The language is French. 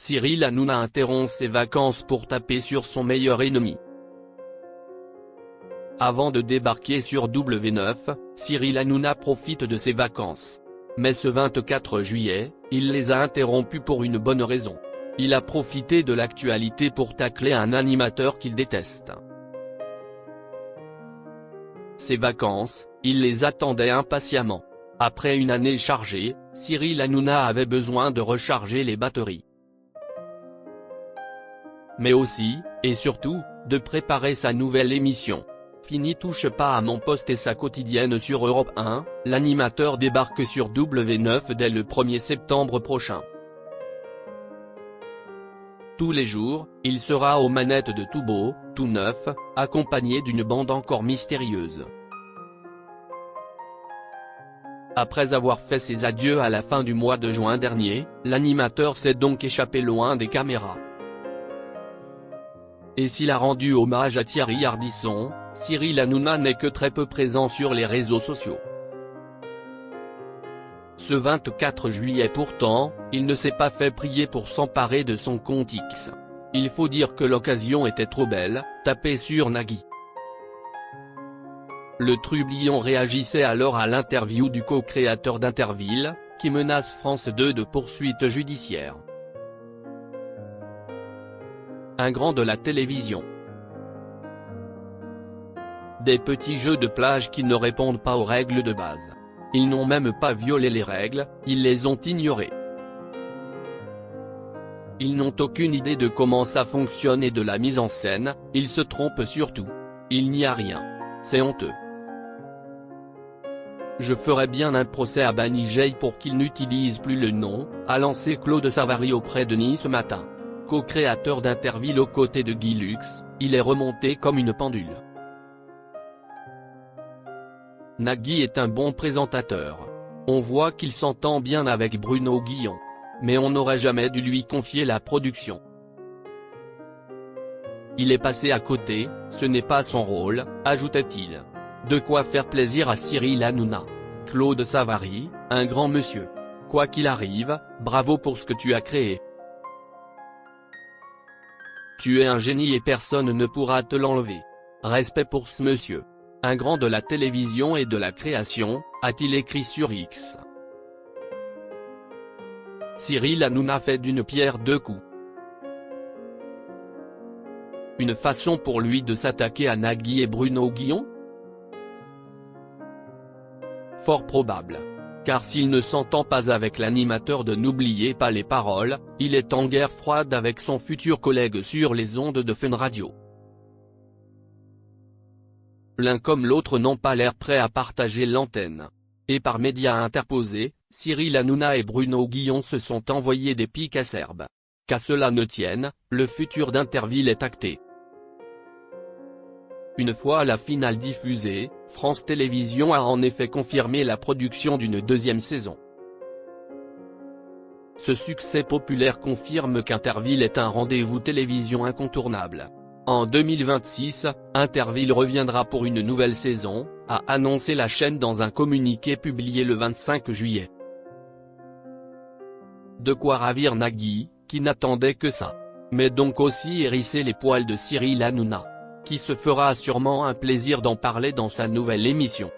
Cyril Hanouna interrompt ses vacances pour taper sur son meilleur ennemi. Avant de débarquer sur W9, Cyril Hanouna profite de ses vacances. Mais ce 24 juillet, il les a interrompues pour une bonne raison. Il a profité de l'actualité pour tacler un animateur qu'il déteste. Ces vacances, il les attendait impatiemment. Après une année chargée, Cyril Hanouna avait besoin de recharger les batteries. Mais aussi, et surtout, de préparer sa nouvelle émission. Fini touche pas à mon poste et sa quotidienne sur Europe 1, l'animateur débarque sur W9 dès le 1er septembre prochain. Tous les jours, il sera aux manettes de tout beau, tout neuf, accompagné d'une bande encore mystérieuse. Après avoir fait ses adieux à la fin du mois de juin dernier, l'animateur s'est donc échappé loin des caméras. Et s'il a rendu hommage à Thierry Ardisson, Cyril Hanouna n'est que très peu présent sur les réseaux sociaux. Ce 24 juillet pourtant, il ne s'est pas fait prier pour s'emparer de son compte X. Il faut dire que l'occasion était trop belle, taper sur Nagui. Le trublion réagissait alors à l'interview du co-créateur d'Interville, qui menace France 2 de poursuites judiciaires. Un grand de la télévision. Des petits jeux de plage qui ne répondent pas aux règles de base. Ils n'ont même pas violé les règles, ils les ont ignorées. Ils n'ont aucune idée de comment ça fonctionne et de la mise en scène, ils se trompent surtout. Il n'y a rien. C'est honteux. Je ferais bien un procès à Banijay pour qu'il n'utilise plus le nom, a lancé Claude Savary auprès de Nice Matin. Co-créateur d'Interville aux côtés de Guy Lux, il est remonté comme une pendule. Nagui est un bon présentateur. On voit qu'il s'entend bien avec Bruno Guillon. Mais on n'aurait jamais dû lui confier la production. Il est passé à côté, ce n'est pas son rôle, ajoutait-il. De quoi faire plaisir à Cyril Hanouna. Claude Savary, un grand monsieur. Quoi qu'il arrive, bravo pour ce que tu as créé. Tu es un génie et personne ne pourra te l'enlever. Respect pour ce monsieur. Un grand de la télévision et de la création, a-t-il écrit sur X. Cyril Hanouna fait d'une pierre deux coups. Une façon pour lui de s'attaquer à Nagui et Bruno Guillon? Fort probable. Car s'il ne s'entend pas avec l'animateur de N'oubliez pas les paroles, il est en guerre froide avec son futur collègue sur les ondes de Fun Radio. L'un comme l'autre n'ont pas l'air prêts à partager l'antenne. Et par médias interposés, Cyril Hanouna et Bruno Guillon se sont envoyés des piques acerbes. Qu'à cela ne tienne, le futur d'Interville est acté. Une fois la finale diffusée, France Télévisions a en effet confirmé la production d'une deuxième saison. Ce succès populaire confirme qu'Interville est un rendez-vous télévision incontournable. En 2026, Interville reviendra pour une nouvelle saison, a annoncé la chaîne dans un communiqué publié le 25 juillet. De quoi ravir Nagui, qui n'attendait que ça. Mais donc aussi hérisser les poils de Cyril Hanouna, qui se fera sûrement un plaisir d'en parler dans sa nouvelle émission.